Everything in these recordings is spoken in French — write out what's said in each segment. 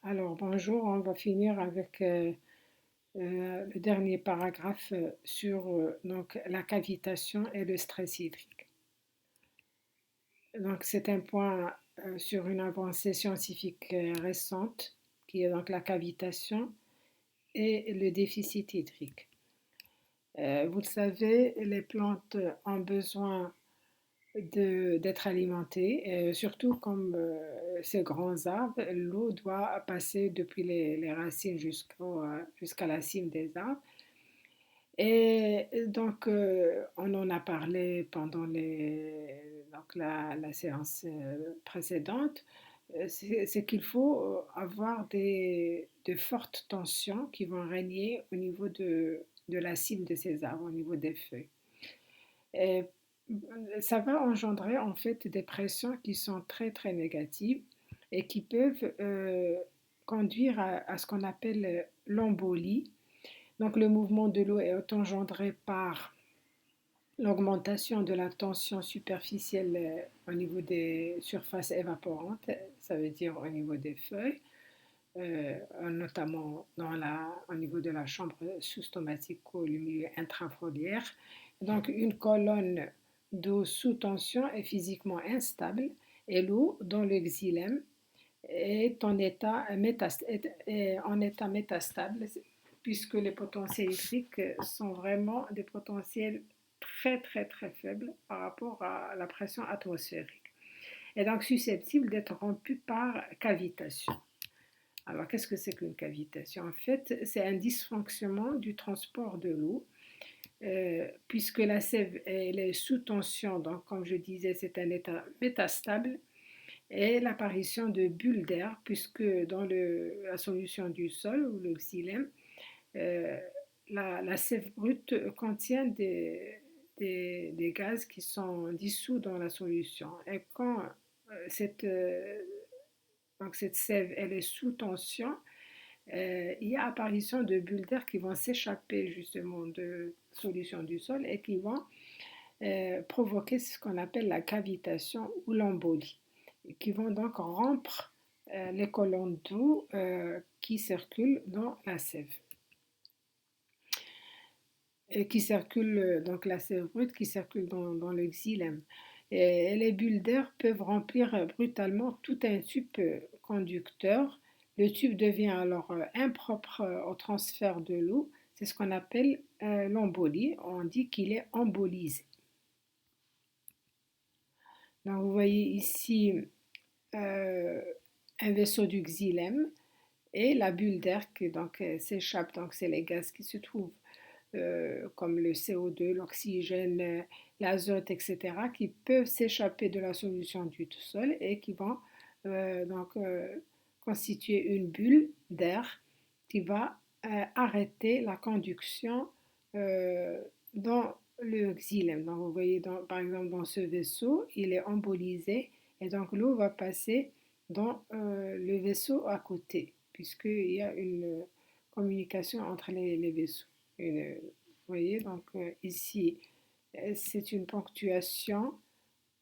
Alors, bonjour, on va finir avec le dernier paragraphe sur donc, la cavitation et le stress hydrique. Donc, c'est un point sur une avancée scientifique récente qui est donc la cavitation et le déficit hydrique. Vous le savez, les plantes ont besoin d'être alimentées, surtout comme ces grands arbres, l'eau doit passer depuis les racines jusqu'à la cime des arbres. Et donc, on en a parlé pendant donc la séance précédente, c'est qu'il faut avoir de fortes tensions qui vont régner au niveau de la cime de ces arbres, au niveau des feuilles. Et ça va engendrer en fait des pressions qui sont très très négatives et qui peuvent conduire à ce qu'on appelle l'embolie. Donc le mouvement de l'eau est engendré par l'augmentation de la tension superficielle au niveau des surfaces évaporantes, ça veut dire au niveau des feuilles, notamment au niveau de la chambre sous-stomatique ou le milieu intrafoliaire. Donc une colonne d'eau sous tension est physiquement instable et l'eau dans le xylème est en état métastable puisque les potentiels hydriques sont vraiment des potentiels très très très faibles par rapport à la pression atmosphérique et donc susceptibles d'être rompus par cavitation. Alors qu'est-ce que c'est qu'une cavitation? En fait, c'est un dysfonctionnement du transport de l'eau puisque la sève elle est sous tension, donc comme je disais, c'est un état métastable, et l'apparition de bulles d'air, puisque dans la solution du sol ou le xylème, euh, la sève brute contient des gaz qui sont dissous dans la solution. Et quand donc cette sève elle est sous tension, il y a apparition de bulles d'air qui vont s'échapper justement de la solution du sol et qui vont provoquer ce qu'on appelle la cavitation ou l'embolie, qui vont donc rompre les colonnes d'eau qui circulent dans la sève. Et qui circulent, donc la sève brute qui circule dans le xylème. Et les bulles d'air peuvent remplir brutalement tout un tube conducteur. Le tube devient alors impropre au transfert de l'eau. C'est ce qu'on appelle l'embolie. On dit qu'il est embolisé. Donc vous voyez ici euh, un vaisseau du xylème et la bulle d'air qui donc s'échappe. Donc c'est les gaz qui se trouvent comme le CO2, l'oxygène, l'azote, etc., qui peuvent s'échapper de la solution du sol et qui vont donc constituer une bulle d'air qui va arrêter la conduction dans le xylème. Donc vous voyez par exemple dans ce vaisseau, il est embolisé et donc l'eau va passer dans le vaisseau à côté puisqu'il y a une communication entre les vaisseaux. Vous voyez, donc ici, c'est une ponctuation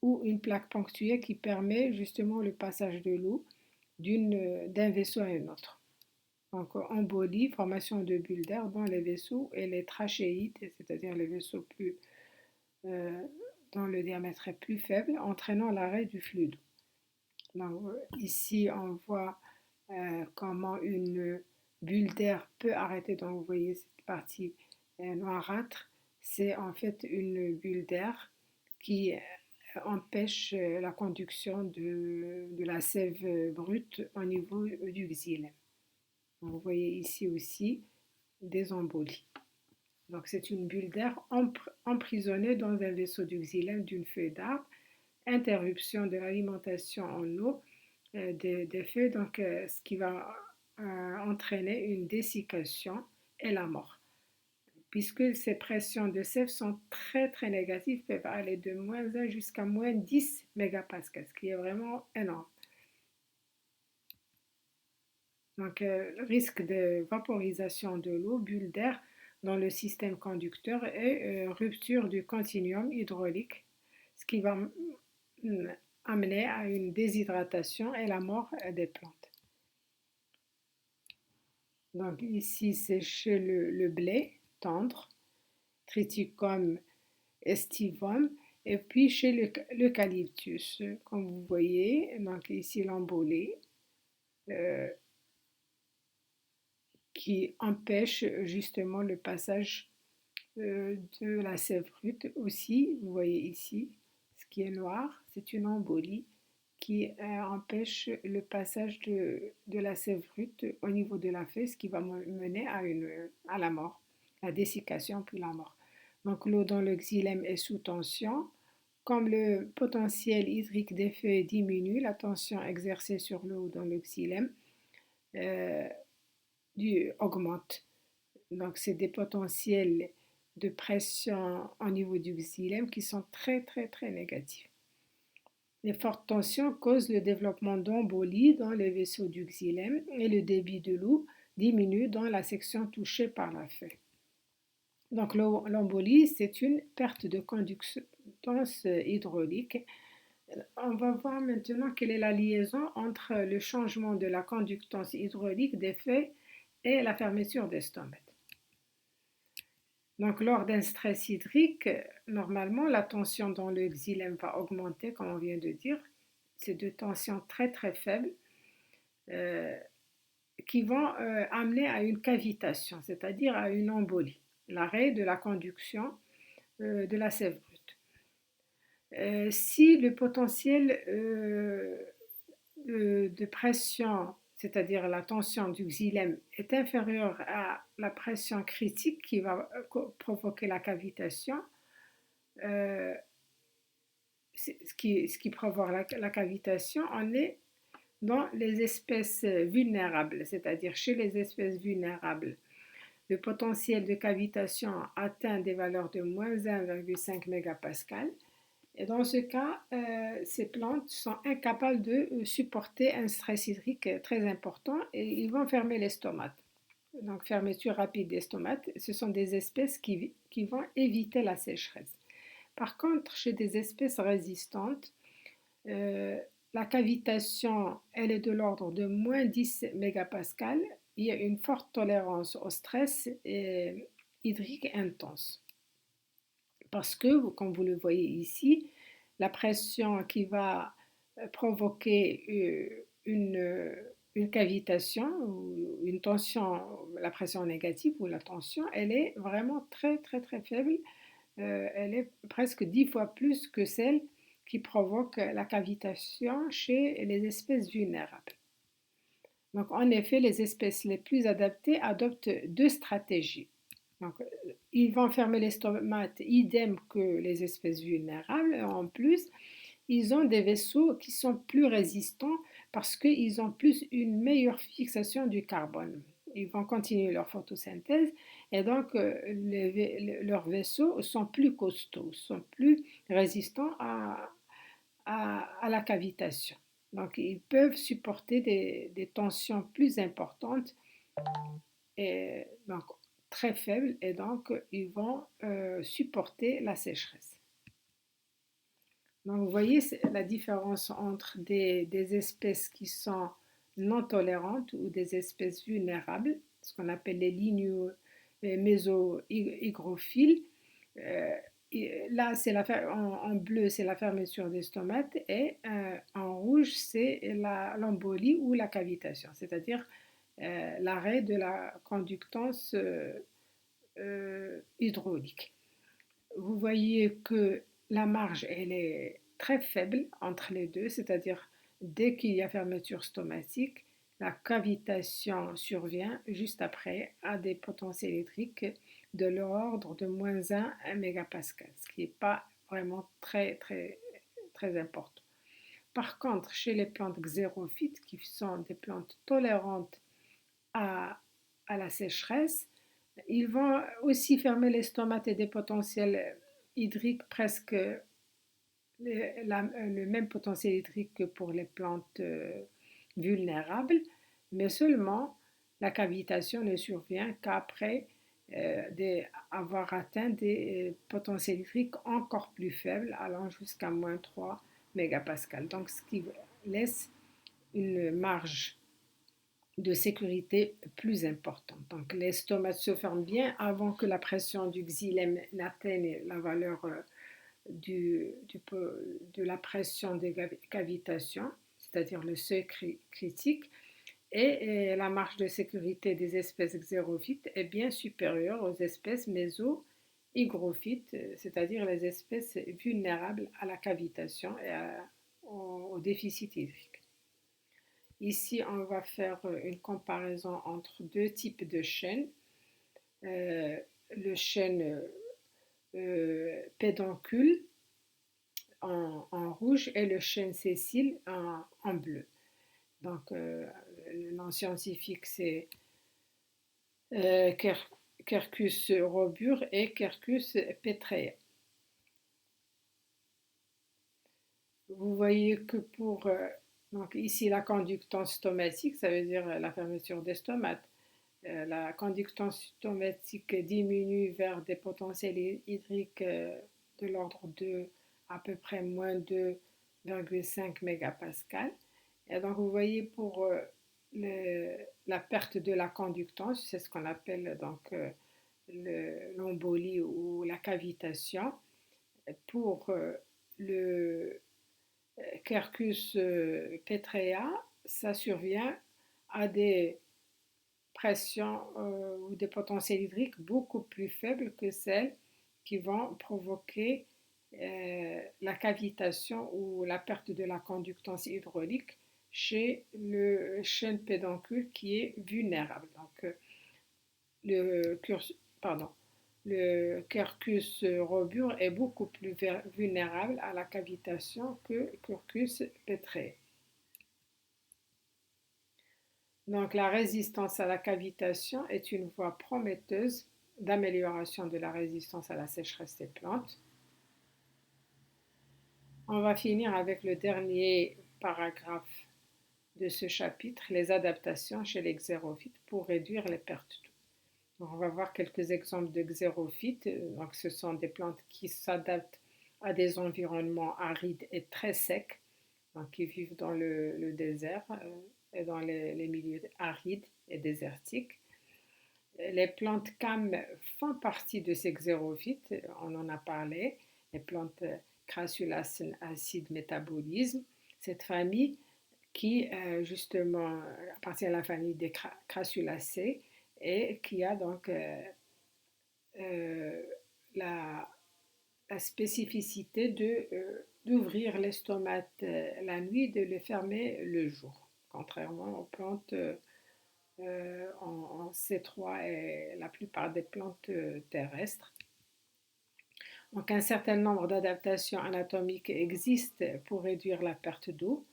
ou une plaque ponctuée qui permet justement le passage de l'eau d'un vaisseau à un autre. Donc embolie, formation de bulles d'air dans les vaisseaux et les trachéides, c'est-à-dire les vaisseaux euh, dont le diamètre est plus faible, entraînant l'arrêt du flux d'eau. Donc ici, on voit comment une bulle d'air peut arrêter. Donc vous voyez cette partie noirâtre, c'est en fait une bulle d'air qui empêche la conduction de la sève brute au niveau du xylème. Vous voyez ici aussi des embolies. Donc c'est une bulle d'air emprisonnée dans un vaisseau du xylème d'une feuille d'arbre, interruption de l'alimentation en eau des feuilles, donc ce qui va entraîner une dessiccation et la mort. Puisque ces pressions de sève sont très très négatives, peuvent aller de -1 jusqu'à -10 mégapascales, ce qui est vraiment énorme. Donc, risque de vaporisation de l'eau, bulle d'air dans le système conducteur et rupture du continuum hydraulique, ce qui va amener à une déshydratation et la mort des plantes. Donc ici, c'est chez le blé tendre, Triticum estivum, et puis chez l'eucalyptus, comme vous voyez, donc ici l'embolé, euh, qui empêche justement le passage de la sève brute. Aussi, vous voyez ici, ce qui est noir, c'est une embolie qui empêche le passage de la sève brute au niveau de la fesse, qui va mener à la mort, la dessiccation puis la mort. Donc l'eau dans le xylème est sous tension. Comme le potentiel hydrique des feuilles diminue, la tension exercée sur l'eau dans le xylème euh, augmente. Donc, c'est des potentiels de pression au niveau du xylème qui sont très, très, très négatifs. Les fortes tensions causent le développement d'embolies dans les vaisseaux du xylème et le débit de l'eau diminue dans la section touchée par la feuille. Donc, l'embolie, c'est une perte de conductance hydraulique. On va voir maintenant quelle est la liaison entre le changement de la conductance hydraulique des feuilles et la fermeture des stomètes. Donc, lors d'un stress hydrique, normalement, la tension dans le xylème va augmenter, comme on vient de dire. C'est de tensions très très faibles euh, qui vont amener à une cavitation, c'est-à-dire à une embolie, l'arrêt de la conduction de la sève brute. Si le potentiel de pression, c'est-à-dire la tension du xylème, est inférieure à la pression critique qui va provoquer la cavitation, euh, ce qui provoque la cavitation, on est dans les espèces vulnérables, c'est-à-dire chez les espèces vulnérables. Le potentiel de cavitation atteint des valeurs de moins 1,5 mégapascal. Et dans ce cas, ces plantes sont incapables de supporter un stress hydrique très important et ils vont fermer les stomates. Donc, fermeture rapide des stomates, ce sont des espèces qui vont éviter la sécheresse. Par contre, chez des espèces résistantes, euh, la cavitation, elle est de l'ordre de moins 10 mégapascal. Il y a une forte tolérance au stress hydrique intense. Parce que, comme vous le voyez ici, la pression qui va provoquer une cavitation ou une tension, la pression négative ou la tension, elle est vraiment très très très faible. Elle est presque 10 fois plus que celle qui provoque la cavitation chez les espèces vulnérables. Donc, en effet, les espèces les plus adaptées adoptent deux stratégies. Donc, ils vont fermer les stomates idem que les espèces vulnérables. En plus, ils ont des vaisseaux qui sont plus résistants parce qu'ils ont plus une meilleure fixation du carbone. Ils vont continuer leur photosynthèse et donc leurs vaisseaux sont plus costauds, sont plus résistants à la cavitation. Donc, ils peuvent supporter des tensions plus importantes et donc très faibles et donc ils vont supporter la sécheresse. Donc, vous voyez la différence entre des espèces qui sont non tolérantes ou des espèces vulnérables, ce qu'on appelle les lignes méso-hygrophiles. Euh, Là, en bleu, c'est la fermeture des stomates et en rouge, c'est l'embolie ou la cavitation, c'est-à-dire l'arrêt de la conductance hydraulique. Vous voyez que la marge, elle est très faible entre les deux, c'est-à-dire dès qu'il y a fermeture stomatique, la cavitation survient juste après à des potentiels électriques de l'ordre de moins 1 mégapascal, ce qui n'est pas vraiment très, très, très important. Par contre, chez les plantes xérophytes, qui sont des plantes tolérantes à, à la sécheresse, ils vont aussi fermer les stomates et des potentiels hydriques presque le même potentiel hydrique que pour les plantes vulnérables, mais seulement la cavitation ne survient qu'après avoir atteint des potentiels hydriques encore plus faibles, allant jusqu'à moins 3 mégapascal. Donc, ce qui laisse une marge de sécurité plus importante. Donc les stomates se ferment bien avant que la pression du xylème n'atteigne la valeur de la pression de cavitation, c'est-à-dire le seuil critique, et la marge de sécurité des espèces xérophytes est bien supérieure aux espèces méso-hygrophytes, c'est-à-dire les espèces vulnérables à la cavitation et au déficit hydrique. Ici, on va faire une comparaison entre deux types de chênes. Euh, le chêne pédoncule en rouge et le chêne sessile en bleu. Donc, le nom scientifique, c'est euh, Quercus robur et Quercus petrea. Vous voyez que pour donc ici la conductance stomatique, ça veut dire la fermeture des stomates. La conductance stomatique diminue vers des potentiels hydriques de l'ordre de à peu près moins 2,5 mégapascal. Et donc vous voyez pour la perte de la conductance, c'est ce qu'on appelle donc l'embolie ou la cavitation. Pour le Quercus petrea, ça survient à des pressions ou des potentiels hydriques beaucoup plus faibles que celles qui vont provoquer la cavitation ou la perte de la conductance hydraulique chez le chêne pédoncule qui est vulnérable. Donc, le, pardon, le Quercus robur est beaucoup plus vulnérable à la cavitation que Quercus petrae. Donc la résistance à la cavitation est une voie prometteuse d'amélioration de la résistance à la sécheresse des plantes. On va finir avec le dernier paragraphe de ce chapitre, les adaptations chez les xérophytes pour réduire les pertes d'eau. On va voir quelques exemples de xérophytes. Donc, ce sont des plantes qui s'adaptent à des environnements arides et très secs, donc qui vivent dans le désert et dans les milieux arides et désertiques. Les plantes CAM font partie de ces xérophytes, on en a parlé, les plantes Crassulaceae acide métabolisme, cette famille qui justement appartient à la famille des Crassulaceae et qui a donc euh, la, la, spécificité d'ouvrir les stomates la nuit et de les fermer le jour, contrairement aux plantes en C3 et la plupart des plantes terrestres. Donc un certain nombre d'adaptations anatomiques existent pour réduire la perte d'eau.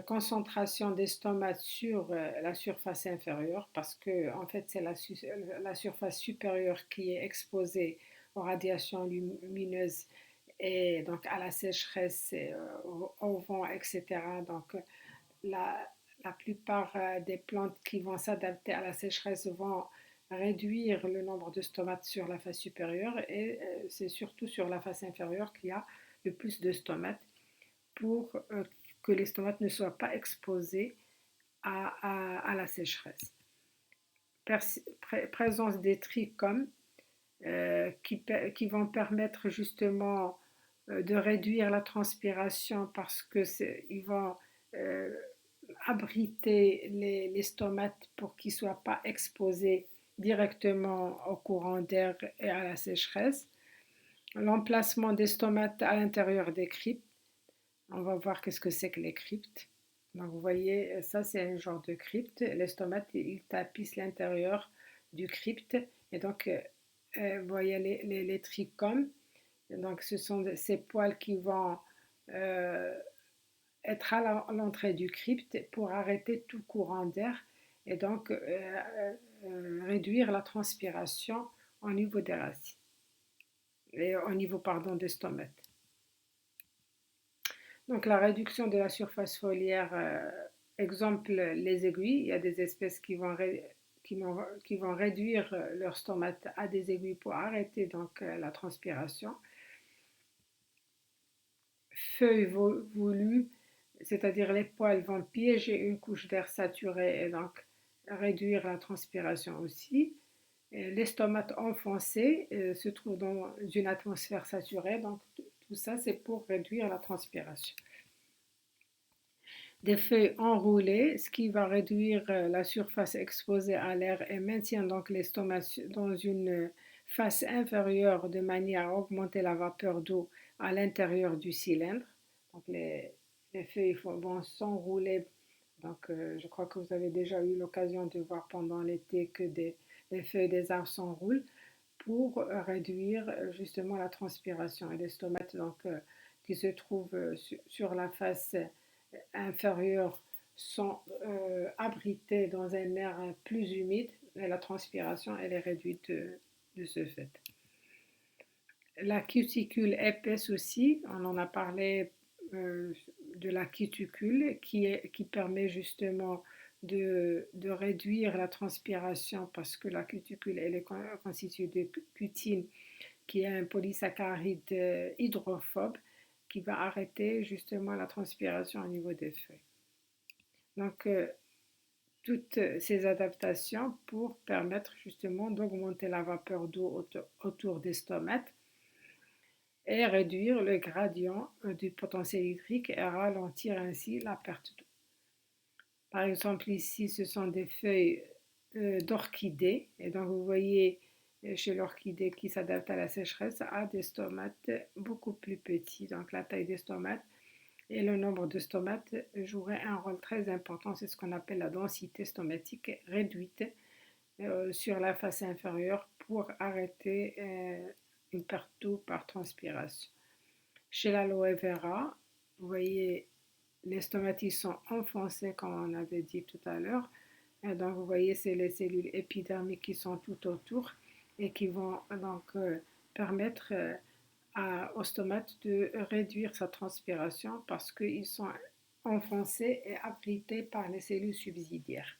Concentration des stomates sur la surface inférieure parce que en fait c'est la surface supérieure qui est exposée aux radiations lumineuses et donc à la sécheresse, au vent, etc. Donc la, la plupart des plantes qui vont s'adapter à la sécheresse vont réduire le nombre de stomates sur la face supérieure et c'est surtout sur la face inférieure qu'il y a le plus de stomates pour que les stomates ne soient pas exposés à la sécheresse. Présence des trichomes qui vont permettre justement de réduire la transpiration parce qu'ils vont euh, abriter les stomates pour qu'ils ne soient pas exposés directement au courant d'air et à la sécheresse. L'emplacement des stomates à l'intérieur des cryptes. On va voir qu'est-ce que c'est que les cryptes. Donc vous voyez, ça c'est un genre de crypte. Les stomates, ils tapissent l'intérieur du crypte. Et donc, vous voyez les trichomes. Donc ce sont ces poils qui vont être à l'entrée du crypte pour arrêter tout courant d'air et donc réduire la transpiration au niveau des racines et au niveau pardon des stomates. Donc la réduction de la surface foliaire, exemple les aiguilles, il y a des espèces qui vont réduire leur stomate à des aiguilles pour arrêter donc la transpiration. Feuilles velues, c'est-à-dire les poils vont piéger une couche d'air saturé et donc réduire la transpiration aussi. Les stomates enfoncés se trouvent dans une atmosphère saturée, donc tout ça c'est pour réduire la transpiration. Des feuilles enroulées, ce qui va réduire la surface exposée à l'air et maintient donc les stomates dans une face inférieure de manière à augmenter la vapeur d'eau à l'intérieur du cylindre. Donc les feuilles vont s'enrouler. Donc je crois que vous avez déjà eu l'occasion de voir pendant l'été que les feuilles des arbres s'enroulent pour réduire justement la transpiration. Et les stomates donc, qui se trouvent sur la face inférieure sont abrités dans un air plus humide et la transpiration elle est réduite de ce fait. La cuticule épaisse aussi, on en a parlé de la cuticule qui permet justement de réduire la transpiration parce que la cuticule elle est constituée de cutine qui est un polysaccharide hydrophobe qui va arrêter justement la transpiration au niveau des feuilles. Donc, toutes ces adaptations pour permettre justement d'augmenter la vapeur d'eau autour des stomates et réduire le gradient du potentiel hydrique et ralentir ainsi la perte d'eau. Par exemple, ici, ce sont des feuilles d'orchidée. Et donc, vous voyez chez l'orchidée qui s'adapte à la sécheresse, a des stomates beaucoup plus petits. Donc, la taille des stomates et le nombre de stomates jouerait un rôle très important. C'est ce qu'on appelle la densité stomatique réduite sur la face inférieure pour arrêter une perte d'eau par transpiration. Chez l'aloe vera, vous voyez, les stomates sont enfoncés comme on avait dit tout à l'heure. Et donc vous voyez, c'est les cellules épidermiques qui sont tout autour et qui vont donc permettre au stomate de réduire sa transpiration parce qu'ils sont enfoncés et abrités par les cellules subsidiaires.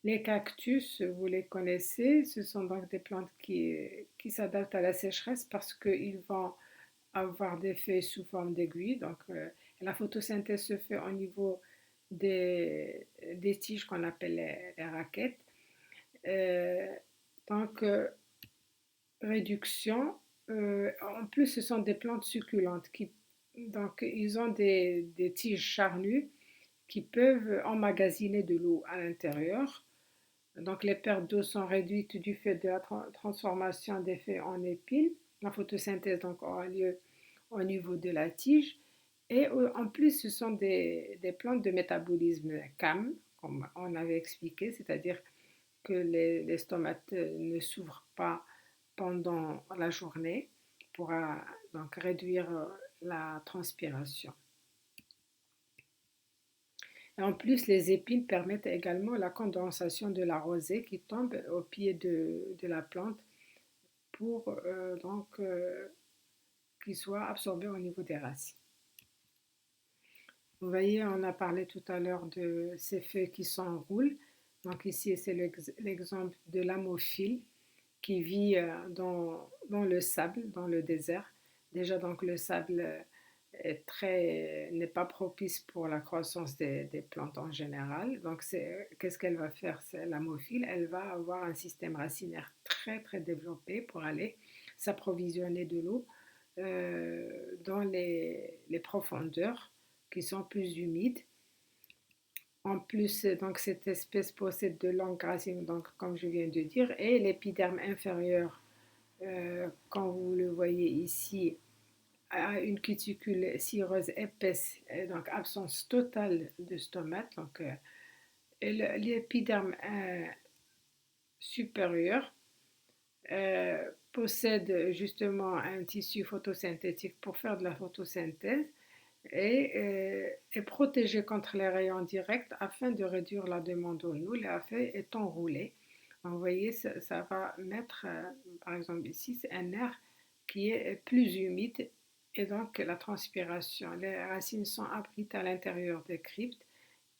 Les cactus, vous les connaissez, ce sont donc des plantes qui s'adaptent à la sécheresse parce qu'ils vont avoir des feuilles sous forme d'aiguilles. Donc, la photosynthèse se fait au niveau des tiges qu'on appelle les raquettes. Euh, donc, réduction. En plus, ce sont des plantes succulentes donc, ils ont des tiges charnues qui peuvent emmagasiner de l'eau à l'intérieur. Donc, les pertes d'eau sont réduites du fait de la transformation des feuilles en épines. La photosynthèse donc aura lieu au niveau de la tige. Et en plus, ce sont des plantes de métabolisme calme, comme on avait expliqué, c'est-à-dire que les stomates ne s'ouvrent pas pendant la journée pour donc réduire la transpiration. Et en plus, les épines permettent également la condensation de la rosée qui tombe au pied de la plante pour qu'il soit absorbé au niveau des racines. Vous voyez, on a parlé tout à l'heure de ces feuilles qui s'enroulent. Donc ici, c'est l'exemple de l'amophile qui vit dans le sable, dans le désert. Déjà, donc le sable n'est pas propice pour la croissance des plantes en général. Donc, qu'est-ce qu'elle va faire, l'amophile? Elle va avoir un système racinaire très, très développé pour aller s'approvisionner de l'eau dans les profondeurs qui sont plus humides. En plus, donc, cette espèce possède de longues racines, donc, comme je viens de dire, et l'épiderme inférieur, quand vous le voyez ici, a une cuticule cireuse épaisse, donc absence totale de stomate. Donc, l'épiderme supérieur possède justement un tissu photosynthétique pour faire de la photosynthèse et est protégé contre les rayons directs afin de réduire la demande en eau. La feuille est enroulée. Donc, vous voyez, ça va mettre, par exemple ici, c'est un air qui est plus humide et donc la transpiration. Les racines sont abritées à l'intérieur des cryptes.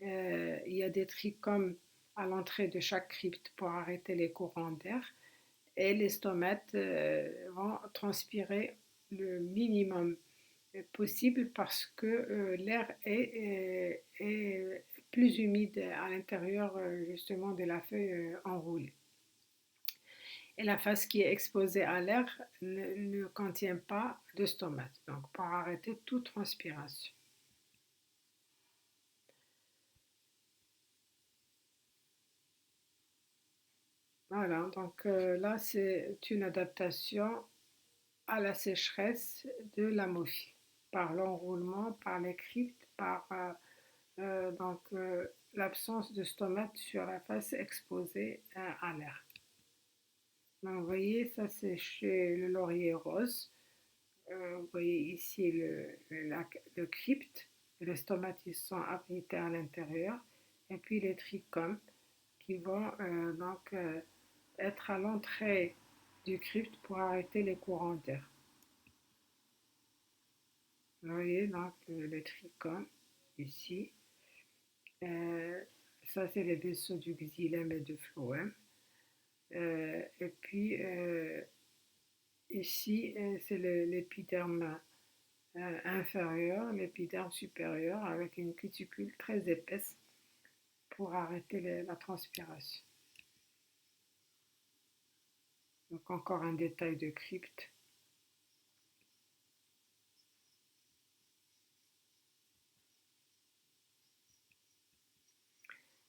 Il y a des trichomes à l'entrée de chaque crypte pour arrêter les courants d'air et les stomates vont transpirer le minimum possible parce que l'air est plus humide à l'intérieur justement de la feuille enroulée. Et la face qui est exposée à l'air ne contient pas de stomate, donc pour arrêter toute transpiration. Voilà, donc là c'est une adaptation à la sécheresse de l'amophile par l'enroulement, par les cryptes, par l'absence de stomate sur la face exposée à l'air. Donc, vous voyez, ça c'est chez le laurier rose. Vous voyez ici le crypte, les stomates ils sont abrités à l'intérieur, et puis les trichomes qui vont être à l'entrée du crypte pour arrêter les courants d'air. Vous voyez donc les trichomes ici. Euh, Ça c'est les vaisseaux du xylème et du phloème. Et puis ici c'est l'épiderme inférieur, l'épiderme supérieur avec une cuticule très épaisse pour arrêter la transpiration. Donc encore un détail de crypte.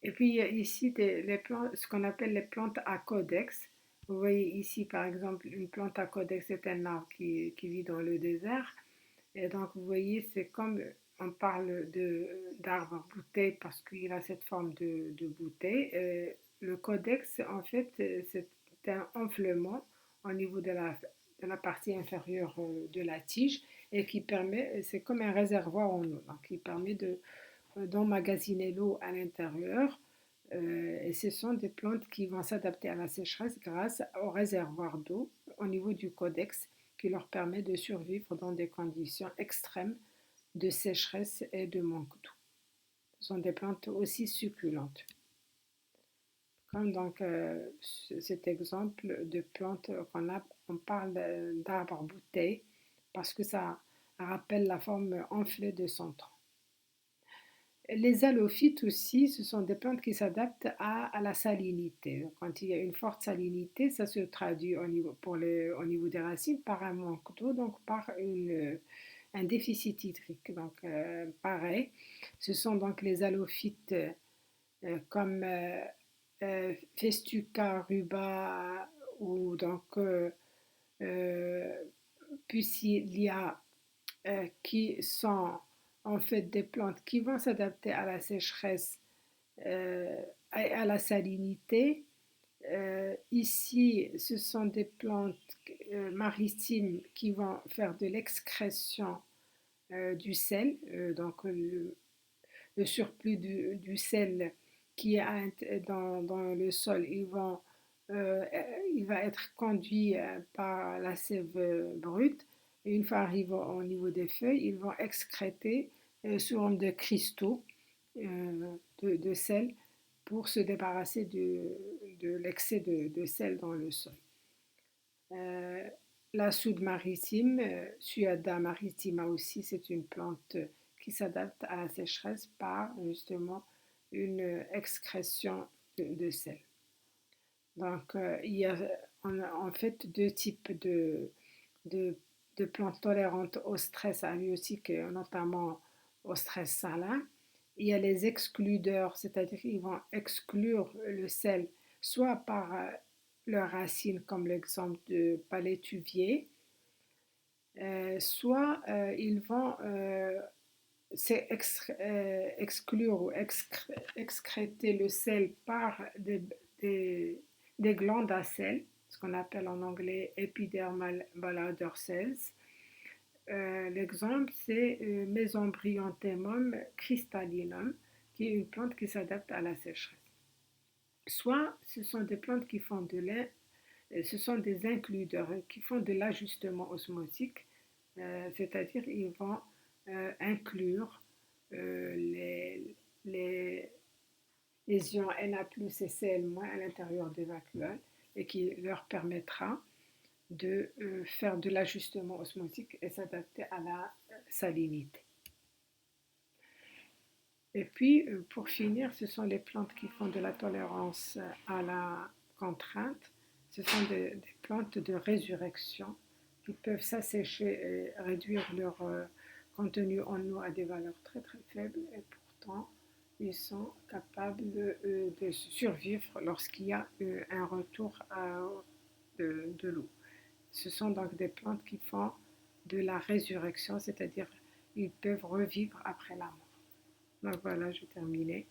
Et puis il y a ici les plantes, ce qu'on appelle les plantes à codex. Vous voyez ici par exemple une plante à codex, c'est un arbre qui vit dans le désert. Et donc vous voyez c'est comme on parle d'arbre à bouteille parce qu'il a cette forme de bouteille. Et le codex en fait c'est un enflement au niveau de la partie inférieure de la tige et qui permet, c'est comme un réservoir en eau, donc qui permet d'emmagasiner l'eau à l'intérieur. Et ce sont des plantes qui vont s'adapter à la sécheresse grâce au réservoir d'eau au niveau du codex qui leur permet de survivre dans des conditions extrêmes de sécheresse et de manque d'eau. Ce sont des plantes aussi succulentes. Comme donc cet exemple de plantes on parle d'arbre bouteille parce que ça rappelle la forme enflée de son tronc. Les halophytes aussi, ce sont des plantes qui s'adaptent à la salinité. Quand il y a une forte salinité, ça se traduit au niveau des racines par un manque d'eau, donc par un déficit hydrique. Donc, pareil, ce sont donc les halophytes comme Festuca ruba ou donc euh, Pussylia qui sont en fait des plantes qui vont s'adapter à la sécheresse et à la salinité. Ici, ce sont des plantes maritimes qui vont faire de l'excrétion du sel, donc le surplus du sel qui est dans le sol, euh, il va être conduit par la sève brute. Et une fois arrivé au niveau des feuilles, ils vont excréter sous forme de cristaux de sel pour se débarrasser de l'excès de sel dans le sol. Euh, la soude maritime, Suada maritima aussi, c'est une plante qui s'adapte à la sécheresse par justement une excrétion de sel. Donc, il y a en fait deux types de, de plantes tolérantes au stress abiotique, notamment au stress salin. Il y a les excludeurs, c'est-à-dire qu'ils vont exclure le sel soit par leurs racines, comme l'exemple de palétuvier, soit ils vont exclure ou excréter le sel par des glandes à sel, ce qu'on appelle en anglais epidermal bladder cells. L'exemple, c'est Mesembryontemum crystallinum, qui est une plante qui s'adapte à la sécheresse. Soit ce sont des plantes qui font ce sont des includeurs qui font de l'ajustement osmotique, c'est-à-dire ils vont inclure les ions Na+ et Cl- à l'intérieur des vacuoles et qui leur permettra de faire de l'ajustement osmotique et s'adapter à la salinité. Et puis, pour finir, ce sont les plantes qui font de la tolérance à la contrainte. Ce sont des plantes de résurrection qui peuvent s'assécher et réduire leur contenu en eau à des valeurs très très faibles et pourtant ils sont capables de survivre lorsqu'il y a un retour de l'eau. Ce sont donc des plantes qui font de la résurrection, c'est-à-dire ils peuvent revivre après la mort. Donc voilà, j'ai terminé.